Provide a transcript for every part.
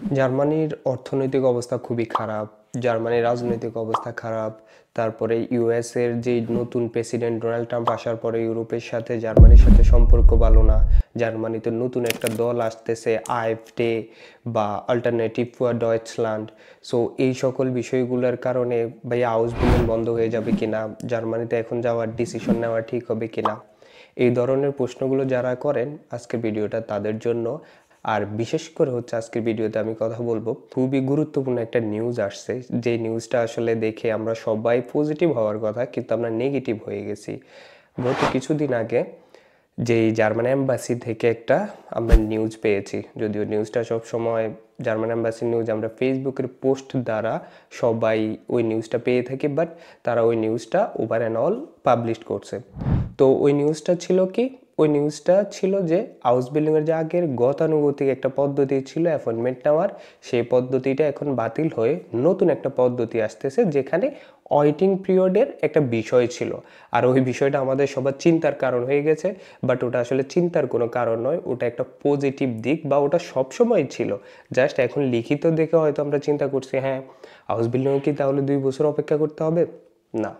জার্মানির অর্থনৈতিক অবস্থা খুবই খারাপ। জার্মানির রাজনৈতিক অবস্থা খারাপ। তারপরে ইউএস এর যে নতুন প্রেসিডেন্ট ডোনাল্ড ট্রাম্প আসার পরে ইউরোপের সাথে জার্মানির সাথে সম্পর্ক ভালো না। জার্মানিতে নতুন একটা দল আসতেছে, আইএফডি বা অল্টারনেটিভ ফর ডয়েচল্যান্ড। সো এই সকল বিষয়গুলোর কারণে ভাই আউসবিল্ডিং বন্ধ হয়ে যাবে কিনা, জার্মানিতে এখন যাওয়ার ডিসিশন নেওয়া ঠিক হবে কিনা, এই ধরনের প্রশ্নগুলো যারা করেন আজকের ভিডিওটা তাদের জন্য। আর বিশেষ করে হচ্ছে আজকের ভিডিওতে আমি কথা বলবো খুবই গুরুত্বপূর্ণ একটা নিউজ আসছে, যে নিউজটা আসলে দেখে আমরা সবাই পজিটিভ হওয়ার কথা কিন্তু আমরা নেগেটিভ হয়ে গেছি। গত কিছুদিন আগে যেই জার্মান এম্বাসি থেকে একটা আমরা নিউজ পেয়েছি, যদিও নিউজটা সব সময় জার্মান এম্বাসির নিউজ আমরা ফেসবুকের পোস্ট দ্বারা সবাই ওই নিউজটা পেয়ে থাকি, বাট তারা ওই নিউজটা ওভার অ্যান্ড অল পাবলিশ করছে। তো ওই নিউজটা ছিল কি, ওই নিউজটা ছিল যে আউসবিল্ডিংয়ের যে আগের গতানুগতিক একটা পদ্ধতি ছিল অ্যাপয়েন্টমেন্ট নেওয়ার, সেই পদ্ধতিটা এখন বাতিল হয়ে নতুন একটা পদ্ধতি আসতেছে যেখানে ওয়েটিং পিরিয়ডের একটা বিষয় ছিল। আর ওই বিষয়টা আমাদের সবার চিন্তার কারণ হয়ে গেছে, বাট ওটা আসলে চিন্তার কোনো কারণ নয়, ওটা একটা পজিটিভ দিক, বা ওটা সবসময় ছিল। জাস্ট এখন লিখিত দেখে হয়তো আমরা চিন্তা করছি হ্যাঁ হাউস বিল্ডিংয়ে কি তাহলে 2 বছর অপেক্ষা করতে হবে। না,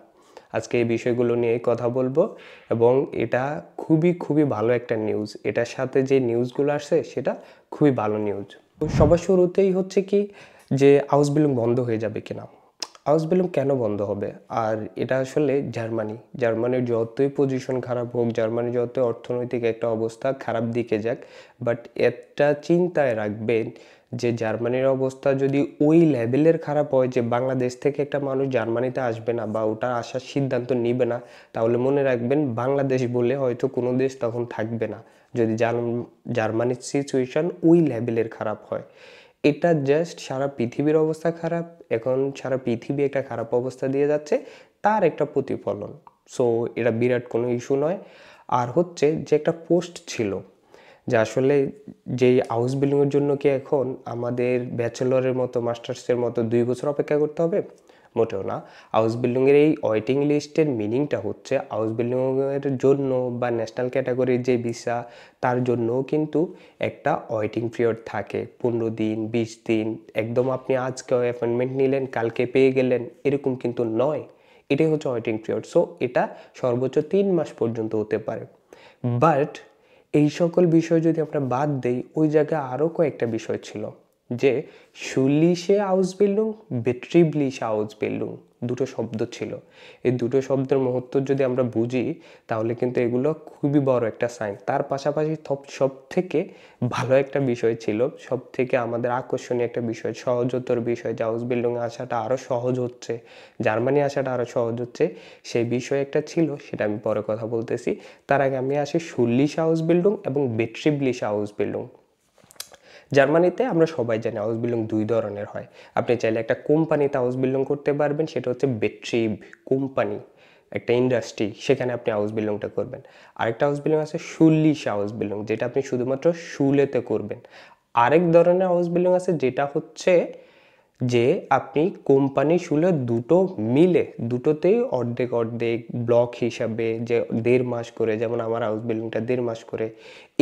আজকে এই বিষয়গুলো নিয়ে কথা বলবো, এবং এটা খুবই খুবই ভালো একটা নিউজ। এটার সাথে যে নিউজগুলো আসছে সেটা খুবই ভালো নিউজ। সবার শুরুতেই হচ্ছে কি, যে হাউস বিল্ডিং বন্ধ হয়ে যাবে কিনা। হাউস বিল্ডিং কেন বন্ধ হবে? আর এটা আসলে জার্মানির যতই পজিশন খারাপ হোক, জার্মানির যতই অর্থনৈতিক একটা অবস্থা খারাপ দিকে যাক, বাট একটা চিন্তায় রাখবেন যে জার্মানির অবস্থা যদি ওই লেভেলের খারাপ হয় যে বাংলাদেশ থেকে একটা মানুষ জার্মানিতে আসবে না বা ওটা আসার সিদ্ধান্ত নিবে না, তাহলে মনে রাখবেন বাংলাদেশ বলে হয়তো কোনো দেশ তখন থাকবে না, যদি জার্মানির সিচুয়েশন ওই লেভেলের খারাপ হয়। এটা জাস্ট সারা পৃথিবীর অবস্থা খারাপ, এখন সারা পৃথিবী একটা খারাপ অবস্থা দিয়ে যাচ্ছে, তার একটা প্রতিফলন। সো এটা বিরাট কোনো ইস্যু নয়। আর হচ্ছে যে একটা পোস্ট ছিল যে আসলে যেই হাউস বিল্ডিংয়ের জন্য কি এখন আমাদের ব্যাচেলরের মতো মাস্টার্সের মতো 2 বছর অপেক্ষা করতে হবে? মোটেও না। হাউস বিল্ডিংয়ের এই ওয়েটিং লিস্টের মিনিংটা হচ্ছে হাউস বিল্ডিংয়ের জন্য বা ন্যাশনাল ক্যাটাগরির যে ভিসা, তার জন্যও কিন্তু একটা ওয়েটিং পিরিয়ড থাকে 15 দিন 20 দিন। একদম আপনি আজকে অ্যাপয়েন্টমেন্ট নিলেন কালকে পেয়ে গেলেন এরকম কিন্তু নয়, এটাই হচ্ছে ওয়েটিং পিরিয়ড। সো এটা সর্বোচ্চ 3 মাস পর্যন্ত হতে পারে। বাট এই সকল বিষয় যদি আমরা বাদ দেই, ওই জায়গায় আরও কয়েকটা বিষয় ছিল, যে শুলিশে আউসবিল্ডিং, বেট্রিবলিশে আউসবিল্ডিং, দুটো শব্দ ছিল। এই দুটো শব্দের মহত্ব যদি আমরা বুঝি তাহলে কিন্তু এগুলো খুবই বড় একটা সাইন। তার পাশাপাশি সব থেকে ভালো একটা বিষয় ছিল, সব থেকে আমাদের আকর্ষণীয় একটা বিষয়, সহজতর বিষয়, যে আউসবিল্ডিংয়ে আসাটা আরও সহজ হচ্ছে, জার্মানি আসাটা আরও সহজ হচ্ছে, সেই বিষয় একটা ছিল, সেটা আমি পরে কথা বলতেছি। তার আগে আমি আসি শুলিশ আউসবিল্ডিং এবং বেট্রিবলিশ আউসবিল্ডিং। জার্মানিতে আমরা সবাই জানি হাউস বিল্ডিং 2 ধরনের হয়। আপনি চাইলে একটা কোম্পানিতে হাউস বিল্ডিং করতে পারবেন, সেটা হচ্ছে বেট্রিব কোম্পানি, একটা ইন্ডাস্ট্রি, সেখানে আপনি হাউস বিল্ডিংটা করবেন। আরেকটা হাউস বিল্ডিং আছে শুলিশ হাউস বিল্ডিং, যেটা আপনি শুধুমাত্র শুলেতে করবেন। আরেক ধরনের হাউস বিল্ডিং আছে যেটা হচ্ছে যে আপনি কোম্পানি শুলে দুটো মিলে, দুটোতেই অর্ধেক অর্ধেক ব্লক হিসাবে, যে 1.5 মাস করে, যেমন আমার হাউস বিল্ডিংটা 1.5 মাস করে,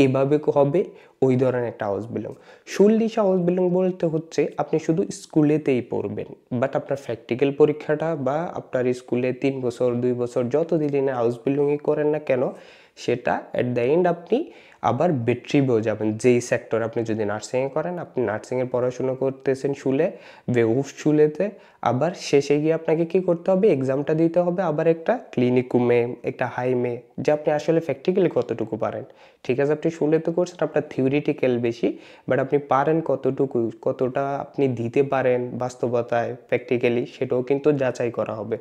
এভাবে হবে ওই ধরনের একটা হাউস বিল্ডিং। শুল্লিশ হাউস বিল্ডিং বলতে হচ্ছে আপনি শুধু স্কুলেতেই পড়বেন, বাট আপনার প্র্যাকটিক্যাল পরীক্ষাটা বা আপনার স্কুলে 3 বছর 2 বছর যত দিনে হাউস বিল্ডিংই করেন না কেন, সেটা অ্যাট দ্য এন্ড আপনি আবার বেট্রিবেও যাবেন। যেই সেক্টর, আপনি যদি নার্সিংয়ে করেন, আপনি নার্সিংয়ের পড়াশুনো করতেছেন শুলে, বেউফ শুলেতে, আবার শেষে গিয়ে আপনাকে কি করতে হবে, এক্সামটা দিতে হবে আবার একটা ক্লিনিকুমে, একটা হাইমে, যে আপনি আসলে প্র্যাকটিক্যালি কতটুকু পারেন। ঠিক আছে, আপনি শুলেতে করছেন, আপনার থিওরিটিক্যাল বেশি, বাট আপনি পারেন কতটুকু, কতটা আপনি দিতে পারেন বাস্তবতায় প্র্যাকটিক্যালি, সেটাও কিন্তু যাচাই করা হবে।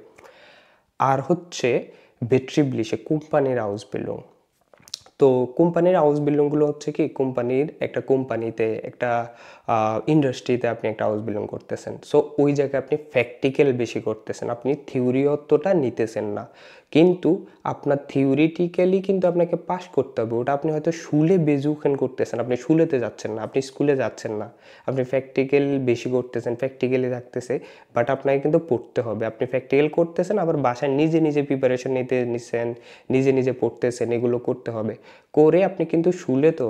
আর হচ্ছে বেট্রিবলিশে কোম্পানির হাউস বিল্ডিং। তো কোম্পানির হাউস বিল্ডিংগুলো হচ্ছে কি, একটা কোম্পানিতে, একটা ইন্ডাস্ট্রিতে আপনি একটা হাউস বিল্ডিং করতেছেন। সো ওই জায়গায় আপনি প্র্যাকটিক্যাল বেশি করতেছেন, আপনি থিওরি অতটা নিতেছেন না, কিন্তু আপনার থিওরিটিক্যালি কিন্তু আপনাকে পাস করতে হবে। ওটা আপনি হয়তো শুলে বেজুখান করতেছেন, আপনি শুলেতে যাচ্ছেন না, আপনি স্কুলে যাচ্ছেন না, আপনি প্র্যাকটিক্যাল বেশি করতেছেন, প্র্যাকটিক্যালি থাকতেছে, বাট আপনাকে কিন্তু পড়তে হবে। আপনি প্র্যাকটিক্যাল করতেছেন, আবার বাসায় নিজে নিজে প্রিপারেশন নিচ্ছেন, নিজে নিজে পড়তেছেন, এগুলো করতে হবে। করে আপনি কিন্তু শুলে তো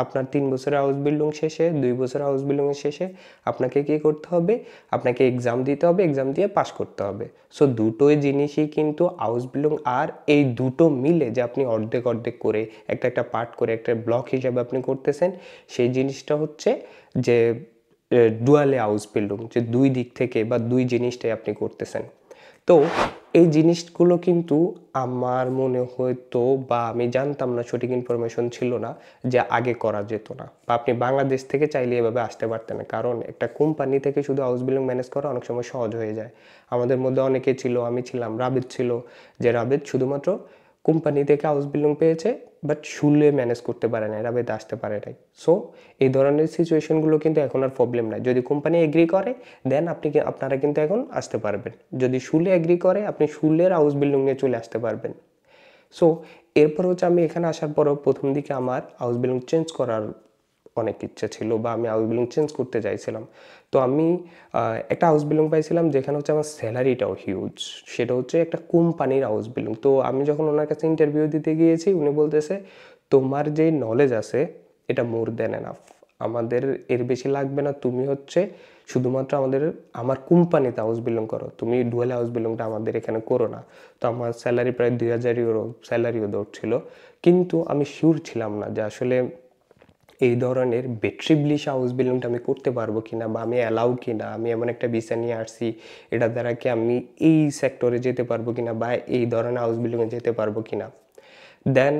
আপনার 3 বছরের হাউস বিল্ডিং শেষে, 2 বছরের হাউস বিল্ডিং এর শেষে আপনাকে কি করতে হবে? আপনাকে এক্সাম দিতে হবে, এক্সাম দিয়ে পাস করতে হবে। সো দুটোই জিনিসই কিন্তু হাউস বিল্ডিং, আর এই দুটো মিলে যে আপনি অর্ধেক অর্ধেক করে একটা একটা পার্ট করে একটা ব্লক হিসাবে আপনি করতেছেন, সেই জিনিসটা হচ্ছে যে ডুয়ালে হাউস বিল্ডিং, যে দুই দিক থেকে বা দুই জিনিসটাই আপনি করতেছেন। তো এই জিনিসগুলো কিন্তু আমার মনে হয়তো, বা আমি জানতাম না, সঠিক ইনফরমেশন ছিল না যে আগে করা যেত না, বা আপনি বাংলাদেশ থেকে চাইলে এভাবে আসতে পারতেন না। কারণ একটা কোম্পানি থেকে শুধু হাউস বিল্ডিং ম্যানেজ করা অনেক সময় সহজ হয়ে যায়। আমাদের মধ্যে অনেকে ছিল, আমি ছিলাম, রাবিদ ছিল, যে রাবিদ শুধুমাত্র কোম্পানি থেকে হাউস বিল্ডিং পেয়েছে, বাট শুলে ম্যানেজ করতে পারে না, রাবিদ আসতে পারে নাই। সো এই ধরনের সিচুয়েশনগুলো কিন্তু এখন আর প্রবলেম নাই। যদি কোম্পানি এগ্রি করে দেন আপনারা কিন্তু এখন আসতে পারবেন। যদি শুলে এগ্রি করে, আপনি শুলের হাউস বিল্ডিংয়ে চলে আসতে পারবেন। সো এরপর হচ্ছে আমি এখানে আসার পরও প্রথম দিকে আমার হাউস বিল্ডিং চেঞ্জ করার অনেক ইচ্ছা ছিল, বা আমি হাউস বিল্ডিং চেঞ্জ করতে চাইছিলাম। তো আমি একটা হাউস বিল্ডিং পাইছিলাম যেখানে হচ্ছে আমার স্যালারিটাও হিউজ, সেটা হচ্ছে একটা কোম্পানির হাউস বিল্ডিং। তো আমি যখন ওনার কাছে ইন্টারভিউ দিতে গিয়েছি, উনি বলতেছে তোমার যে নলেজ আছে এটা মোর দেন এনাফ, আমাদের এর বেশি লাগবে না, তুমি হচ্ছে শুধুমাত্র আমার কোম্পানিতে হাউস বিল্ডিং করো, তুমি ডুয়েল হাউস বিল্ডিংটা আমাদের এখানে করো না। তো আমার স্যালারি প্রায় 2000 ইউরো স্যালারিও ধরছিল, কিন্তু আমি শিওর ছিলাম না যে আসলে এই ধরনের বেট্রিবলিশ হাউস বিল্ডিংটা আমি করতে পারবো কিনা, বা আমি অ্যালাউ কিনা, আমি এমন একটা ভিসা নিয়ে আসছি, এটা দ্বারা কি আমি এই সেক্টরে যেতে পারবো কিনা, বা এই ধরনের হাউস বিল্ডিংয়ে যেতে পারবো কিনা। দেন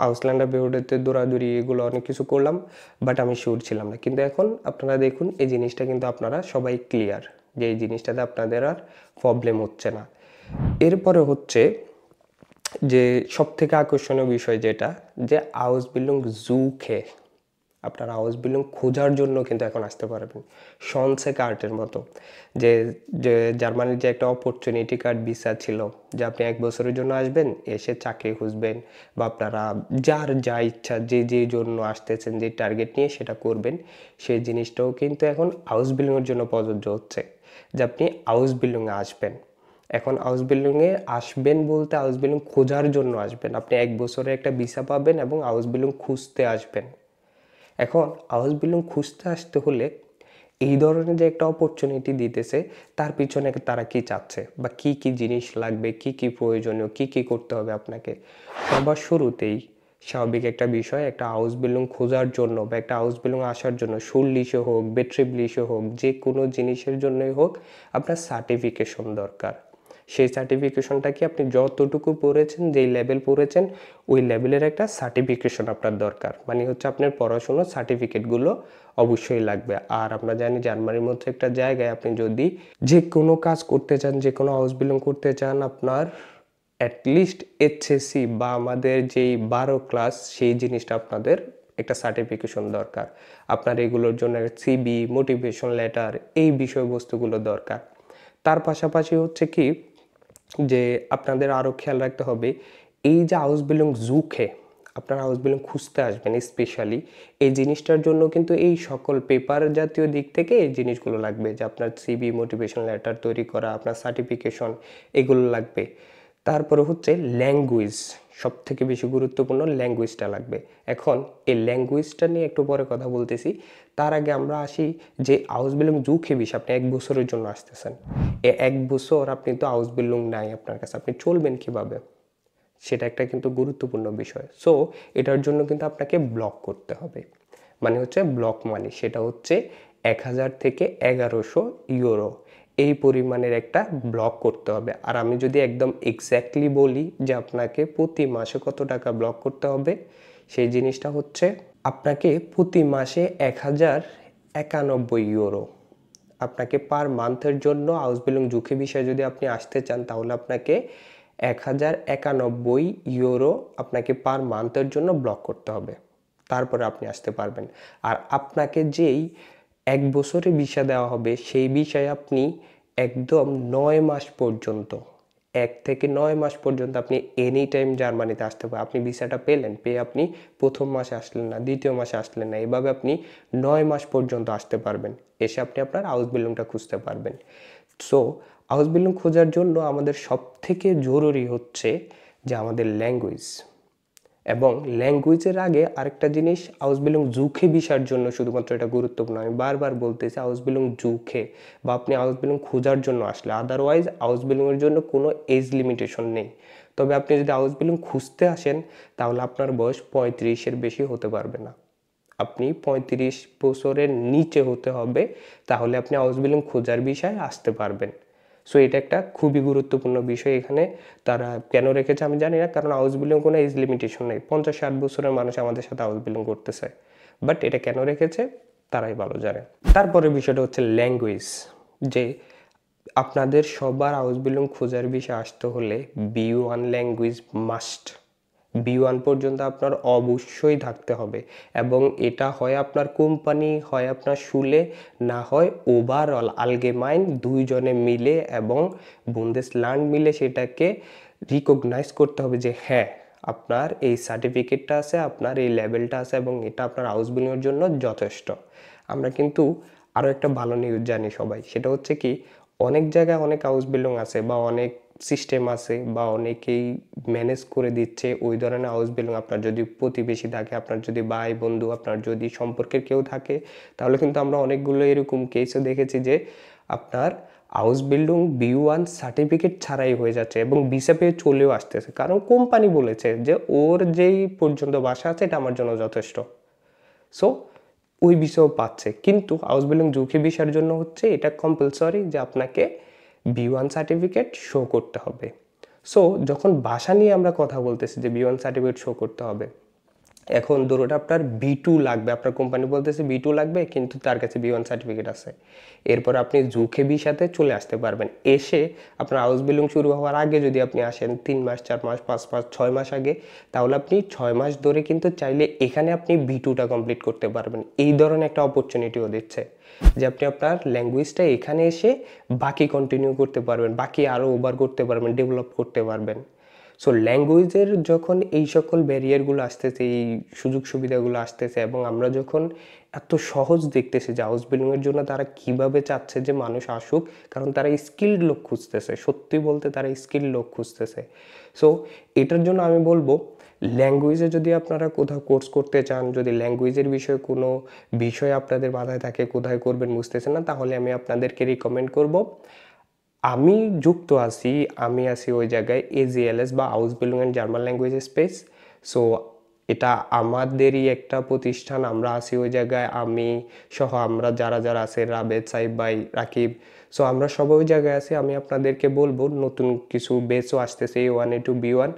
আউসল্যান্ডার বেহুডেতে দৌড়াদৌড়ি এগুলো অনেক কিছু করলাম, বাট আমি শিওর ছিলাম না। কিন্তু এখন আপনারা দেখুন, এই জিনিসটা কিন্তু আপনারা সবাই ক্লিয়ার যে এই জিনিসটাতে আপনাদের আর প্রবলেম হচ্ছে না। এরপরে হচ্ছে যে সবথেকে আকর্ষণীয় বিষয় যেটা, যে হাউস বিল্ডিং জুখে আপনারা হাউস বিল্ডিং খোঁজার জন্য কিন্তু এখন আসতে পারবেন শনসে কার্টের মতো। যে যে জার্মানির যে একটা অপরচুনিটি কার্ড ভিসা ছিল, যে আপনি 1 বছরের জন্য আসবেন, এসে চাকরি খুঁজবেন, বা আপনারা যার যা ইচ্ছা, যে যে জন্য আসতেছেন, যে টার্গেট নিয়ে সেটা করবেন, সেই জিনিসটাও কিন্তু এখন হাউস বিল্ডিংয়ের জন্য প্রযোজ্য হচ্ছে, যে আপনি হাউস বিল্ডিংয়ে আসবেন। এখন হাউস বিল্ডিংয়ে আসবেন বলতে হাউস বিল্ডিং খোঁজার জন্য আসবেন। আপনি 1 বছরে একটা ভিসা পাবেন এবং হাউস বিল্ডিং খুঁজতে আসবেন। এখন হাউস বিল্ডিং খুঁজতে আসতে হলে এই ধরনের যে একটা অপরচুনিটি দিতেছে, তার পিছনে তারা কি চাচ্ছে, বা কি কি জিনিস লাগবে, কি কি প্রয়োজনীয়, কি কি করতে হবে আপনাকে। সবার শুরুতেই স্বাভাবিক একটা বিষয়, একটা হাউস বিল্ডিং খোঁজার জন্য বা একটা হাউস বিল্ডিং আসার জন্য, শুল্লিশে হোক, বেট্রিবলিশে হোক, যে কোনো জিনিসের জন্যই হোক, আপনার সার্টিফিকেশন দরকার। সেই সার্টিফিকেশনটা কি, আপনি যতটুকু পড়েছেন, যেই লেভেল পড়েছেন, ওই লেভেলের একটা সার্টিফিকেশন আপনার দরকার। মানে হচ্ছে আপনার পড়াশোনার সার্টিফিকেটগুলো অবশ্যই লাগবে। আর আমরা জানি জার্মানির মধ্যে একটা জায়গায় আপনি যদি যে কোনো কাজ করতে চান, যে কোনো হাউস বিল্ডিং করতে চান, আপনার অ্যাটলিস্ট এইচএসসি বা আমাদের যেই 12 ক্লাস, সেই জিনিসটা আপনাদের একটা সার্টিফিকেশন দরকার। আপনার এগুলোর জন্য সিবি, মোটিভেশন লেটার, এই বিষয়বস্তুগুলো দরকার। তার পাশাপাশি হচ্ছে কি, যে আপনাদের আরও খেয়াল রাখতে হবে, এই যে হাউস বিল্ডিং জুখে আপনারা হাউস বিল্ডিং খুঁজতে আসবেন, স্পেশালি এই জিনিসটার জন্য কিন্তু এই সকল পেপার জাতীয় দিক থেকে এই জিনিসগুলো লাগবে, যে আপনার সিবি, মোটিভেশন লেটার তৈরি করা, আপনার সার্টিফিকেশন, এগুলো লাগবে। তারপরে হচ্ছে ল্যাঙ্গুয়েজ, সব থেকে বেশি গুরুত্বপূর্ণ ল্যাঙ্গুয়েজটা লাগবে। এখন এই ল্যাঙ্গুয়েজটা নিয়ে একটু পরে কথা বলতেছি। তার আগে আমরা আসি যে হাউস বিল্ডিং জুখে বিষয়, আপনি 1 বছরের জন্য আসতেছেন। 1 বছর আপনি তো হাউস বিল্ডিং নাই আপনার কাছে, আপনি চলবেন কিভাবে, সেটা একটা কিন্তু গুরুত্বপূর্ণ বিষয়। সো এটার জন্য কিন্তু আপনাকে ব্লক করতে হবে, মানে হচ্ছে ব্লক মানি, সেটা হচ্ছে 1000 থেকে 1100 ইউরো, এই পরিমাণের একটা ব্লক করতে হবে। আর আমি যদি একদম এক্স্যাক্টলি বলি যে আপনাকে প্রতি মাসে কত টাকা ব্লক করতে হবে, সেই জিনিসটা হচ্ছে আপনাকে প্রতি মাসে 1091 ইউরো আপনাকে পার মান্থের জন্য হাউস বিল্ডিং ঝুঁকি বিষয়ে যদি আপনি আসতে চান, তাহলে আপনাকে 1091 ইউরো আপনাকে পার মান্থের জন্য ব্লক করতে হবে, তারপরে আপনি আসতে পারবেন। আর আপনাকে যেই 1 বছরে ভিসা দেওয়া হবে, সেই ভিসায় আপনি একদম 9 মাস পর্যন্ত, 1 থেকে 9 মাস পর্যন্ত আপনি এনি টাইম জার্মানিতে আসতে পারেন। আপনি ভিসাটা পেলেন, পেয়ে আপনি প্রথম মাসে আসলেন না, দ্বিতীয় মাসে আসলেন না, এভাবে আপনি 9 মাস পর্যন্ত আসতে পারবেন। এসে আপনি আপনার হাউস বিল্ডিংটা খুঁজতে পারবেন। সো হাউস বিল্ডিং খোঁজার জন্য আমাদের সব থেকে জরুরি হচ্ছে যে আমাদের ল্যাঙ্গুয়েজ, এবং ল্যাঙ্গুয়েজের আগে আরেকটা জিনিস, আউসবিলং জুখে ভিসার জন্য শুধুমাত্র এটা গুরুত্বপূর্ণ। আমি বারবার বলতেছি আউসবিলং জুখে বা আপনি আউসবিলং খোঁজার জন্য আসলে, আদারওয়াইজ আউসবিলংয়ের জন্য কোনো এজ লিমিটেশন নেই। তবে আপনি যদি আউসবিলং খুঁজতে আসেন তাহলে আপনার বয়স 35-এর বেশি হতে পারবে না। আপনি 35 বছরের নিচে হতে হবে, তাহলে আপনি আউসবিলং খোঁজার বিষয়ে আসতে পারবেন। সো এটা একটা খুবই গুরুত্বপূর্ণ বিষয়। এখানে তারা কেন রেখেছে আমি জানি না, কারণ আউসবিলং কোনো এজ লিমিটেশন নেই। 50-60 বছরের মানুষ আমাদের সাথে আউসবিলং করতেছে, বাট এটা কেন রেখেছে তারাই ভালো জানে। তারপরে বিষয়টা হচ্ছে ল্যাঙ্গুয়েজ, যে আপনাদের সবার আউসবিলং খোঁজার বিষয়ে আসতে হলে B1 ল্যাঙ্গুয়েজ মাস্ট। B1 পর্যন্ত আপনার অবশ্যই থাকতে হবে, এবং এটা হয় আপনার কোম্পানি, হয় আপনার শুলে, না হয় ওভারঅল আলগেমাইন দুইজনে মিলে এবং বুন্দেসল্যান্ড মিলে সেটাকে রিকগনাইজ করতে হবে যে হ্যাঁ আপনার এই সার্টিফিকেটটা আছে, আপনার এই লেভেলটা আছে এবং এটা আপনার আউসবিলংয়ের জন্য যথেষ্ট। আমরা কিন্তু আরও একটা ভালো নিউজ জানি সবাই, সেটা হচ্ছে কি অনেক জায়গায় অনেক আউসবিলং আছে বা অনেক সিস্টেম আছে বা অনেকেই ম্যানেজ করে দিচ্ছে ওই ধরনের আউসবিলং। আপনার যদি প্রতিবেশী থাকে, আপনার যদি ভাই বন্ধু, আপনার যদি সম্পর্কের কেউ থাকে, তাহলে কিন্তু আমরা অনেকগুলো এরকম কেসও দেখেছি যে আপনার আউসবিলং B1 সার্টিফিকেট ছাড়াই হয়ে যাচ্ছে এবং ভিসা পেয়ে চলেও আসতেছে, কারণ কোম্পানি বলেছে যে ওর যেই পর্যন্ত বাসা আছে এটা আমার জন্য যথেষ্ট। সো ওই ভিসাও পাচ্ছে। কিন্তু আউসবিলং জুখে ভিসার জন্য হচ্ছে এটা কম্পালসরি যে আপনাকে B1 সার্টিফিকেট শো করতে হবে। সো যখন ভাষা নিয়ে আমরা কথা বলতেছি যে B1 সার্টিফিকেট শো করতে হবে, এখন ধরুন আপনার B2 লাগবে, আপনার কোম্পানি বলতেছে B2 লাগবে, কিন্তু তার কাছে B1 সার্টিফিকেট আছে। এরপর আপনি জুখে ভিসাতে চলে আসতে পারবেন। এসে আপনার আউসবিলং শুরু হওয়ার আগে যদি আপনি আসেন 3 মাস 4 মাস 5 মাস 6 মাস আগে, তাহলে আপনি 6 মাস ধরে কিন্তু চাইলে এখানে আপনি B2টা কমপ্লিট করতে পারবেন। এই ধরনের একটা অপরচুনিটিও দিচ্ছে যে আপনি আপনার ল্যাঙ্গুয়েজটা এখানে এসে বাকি কন্টিনিউ করতে পারবেন, বাকি আরও ওভার করতে পারবেন, ডেভেলপ করতে পারবেন। সো ল্যাঙ্গুয়েজের যখন এই সকল ব্যারিয়ারগুলো আসতেছে, এই সুযোগ সুবিধাগুলো আসতেছে, এবং আমরা যখন এত সহজ দেখতেছি যে আউসবিলংয়ের জন্য তারা কিভাবে চাচ্ছে যে মানুষ আসুক, কারণ তারা স্কিল্ড লোক খুঁজতেছে, সত্যি বলতে তারা স্কিল্ড লোক খুঁজতেছে। সো এটার জন্য আমি বলবো ল্যাঙ্গুয়েজে যদি আপনারা কোথাও কোর্স করতে চান, যদি ল্যাঙ্গুয়েজের বিষয়ে কোনো বিষয় আপনাদের মাথায় থাকে কোথায় করবেন বুঝতেছেন না, তাহলে আমি আপনাদেরকে রিকমেন্ড করব, আমি যুক্ত আছি, আমি আছি ওই জায়গায় AZLS বা আউসবিলং and German language space. So এটা আমাদেরই একটা প্রতিষ্ঠান, আমরা আছি ওই জায়গায়, আমি সহ আমরা যারা যারা আছে, রাবেদ, সাইব ভাই, রাকিব, সো আমরা সবাই ওই জায়গায় আছি। আমি আপনাদেরকে বলবো নতুন কিছু বেসও আসতেছে A1 A2 B1,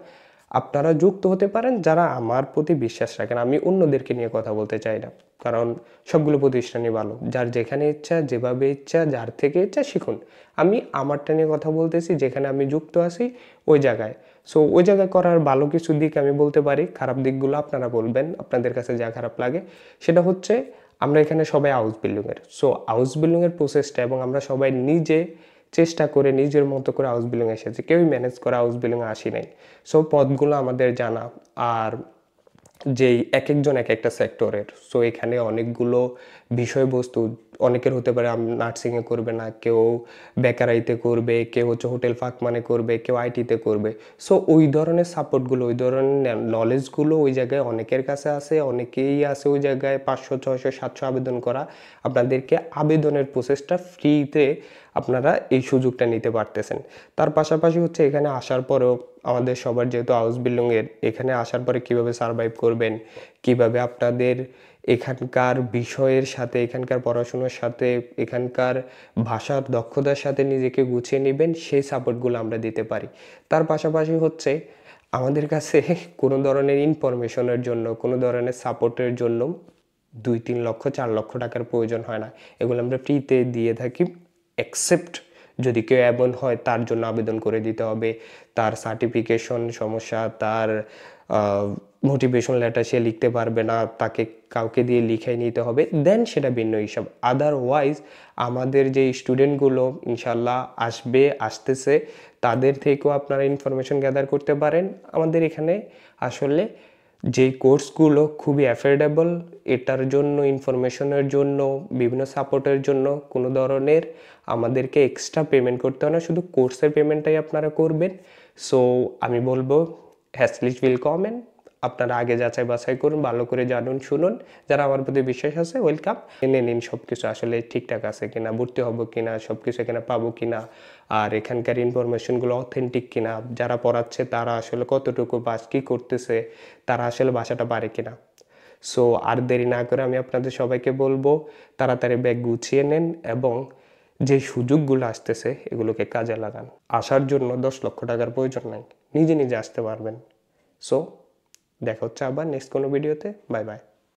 আপনারা যুক্ত হতে পারেন যারা আমার প্রতি বিশ্বাস রাখেন। আমি অন্যদেরকে নিয়ে কথা বলতে চাই না, কারণ সবগুলো প্রতিষ্ঠানই ভালো, যার যেখানে ইচ্ছা যেভাবে ইচ্ছা যার থেকে ইচ্ছা শিখুন। আমি আমারটা নিয়ে কথা বলতেছি, যেখানে আমি যুক্ত আছি ওই জায়গায়। সো ওই জায়গায় করার ভালো কিছু দিক আমি বলতে পারি, খারাপ দিকগুলো আপনারা বলবেন, আপনাদের কাছে যা খারাপ লাগে। সেটা হচ্ছে আমরা এখানে সবাই আউসবিলংয়ের, সো আউসবিলংয়ের প্রসেসটা, এবং আমরা সবাই নিজে চেষ্টা করে নিজের মতো করে আউসবিলং এসেছি, কেউই ম্যানেজ করে আউসবিলং আসি নাই। সো পদগুলো আমাদের জানা, আর যেই এক একজন এক একটা সেক্টরের, সো এখানে অনেকগুলো বিষয়বস্তু, অনেকের হতে পারে নার্সিংয়ে করবে না, কেউ বেকারাইতে করবে, কেউ হচ্ছে হোটেল ফাঁকমানে করবে, কেউ আইটিতে করবে। সো ওই ধরনের সাপোর্টগুলো, ওই ধরনের নলেজগুলো ওই জায়গায় অনেকের কাছে আছে, অনেকেই আছে ওই জায়গায় 500 600 700 আবেদন করা। আপনাদেরকে আবেদনের প্রসেসটা ফ্রিতে আপনারা এই সুযোগটা নিতে পারতেছেন। তার পাশাপাশি হচ্ছে এখানে আসার পরেও আমাদের সবার যেহেতু আউসবিলংয়ের, এখানে আসার পরে কিভাবে সারভাইভ করবেন, কিভাবে আপনাদের এখানকার বিষয়ের সাথে, এখানকার পড়াশোনার সাথে, এখানকার ভাষার দক্ষতার সাথে নিজেকে গুছিয়ে নেবেন, সেই সাপোর্টগুলো আমরা দিতে পারি। তার পাশাপাশি হচ্ছে আমাদের কাছে কোনো ধরনের ইনফরমেশনের জন্য, কোনো ধরনের সাপোর্টের জন্য 2-3 লক্ষ 4 লক্ষ টাকার প্রয়োজন হয় না, এগুলো আমরা ফ্রিতে দিয়ে থাকি। এক্সেপ্ট যদি কেউ এমন হয় তার জন্য আবেদন করে দিতে হবে, তার সার্টিফিকেশন সমস্যা, তার মোটিভেশন লেটার সে লিখতে পারবে না, তাকে কাউকে দিয়ে লিখে নিতে হবে, দেন সেটা ভিন্ন হিসাব। আদারওয়াইজ আমাদের যে স্টুডেন্টগুলো ইনশাল্লাহ আসতেছে, তাদের থেকেও আপনারা ইনফরমেশন গ্যাদার করতে পারেন। আমাদের এখানে আসলে যে কোর্সগুলো খুবই অ্যাফোর্ডেবল, এটার জন্য, ইনফরমেশনের জন্য, বিভিন্ন সাপোর্টের জন্য কোনো ধরনের আমাদেরকে এক্সট্রা পেমেন্ট করতে হয় না, শুধু কোর্সের পেমেন্টটাই আপনারা করবেন। সো আমি বলবো হ্যাসলিশ উইলকামেন, আপনারা আগে যাচাই বাছাই করুন, ভালো করে জানুন শুনুন। যারা আমার প্রতি বিশ্বাস আছে ওয়েলকাম, এনে নিন সবকিছু আসলে ঠিকঠাক আছে কিনা, ভর্তি হবো কিনা, সবকিছু এখানে পাবো কিনা, আর এখানকার ইনফরমেশনগুলো অথেন্টিক কিনা, যারা পড়াচ্ছে তারা আসলে কতটুকু কি করতেছে, তারা আসলে ভাষাটা পারে কিনা। সো আর দেরি না করে আমি আপনাদের সবাইকে বলবো তাড়াতাড়ি ব্যাগ গুছিয়ে নেন এবং যে সুযোগগুলো আসতেছে এগুলোকে কাজে লাগান। আসার জন্য 10 লক্ষ টাকার প্রয়োজন নাই, নিজে নিজে আসতে পারবেন। সো দেখা হচ্ছে আবার নেক্সট কোনো ভিডিওতে। Bye bye.